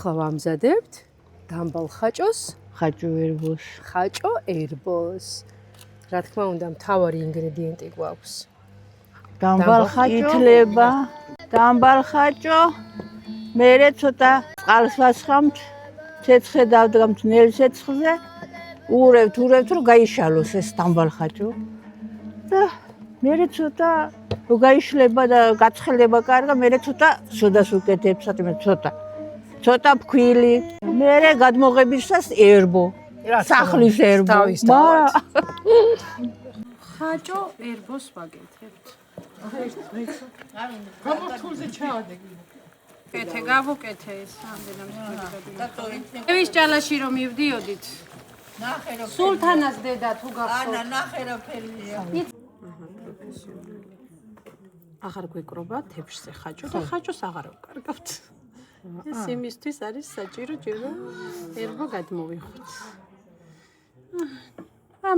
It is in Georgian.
ახლა ვამზადებთ დამბალ ხაჭოს, ხაჭო ერბოს. ხაჭო ერბოს. რა თქმა უნდა, მთავარი ინგრედიენტი გვაქვს. დამბალ ხაჭო ითლება, დამბალ ხაჭო. მერე ცოტა წყალს ვასხამთ, ცეცხლზე დავდგამთ ნელ ცეცხლზე. ურევთ, რომ გაიშალოს ეს დამბალ ხაჭო. და მერე ცოტა რო გაიშლება და გაცხელდება კარგად, მერე ცოტა სოდას უკეთებ, ცოტა ფქვილი. მერე გადმოღებისას ერბო. სახლის ერბო. ხაჭო ერბოს ვაკეთებთ. გამორთულზე ჩაადეგე. კეთე გავუკეთე ეს ამდენად. ევის ჭალაში რომ მივდიოდით. ნახერო. სულთანას დედა თუ გახსოვთ. ანა ნახერო ფერია. აღარ გვეკრობა თეფშზე ხაჭო და ხაჭოს აღარ ვკარგავთ. ეს იმისთვის არის საჭირო ჯერ ერბო გადმოვიხოთ.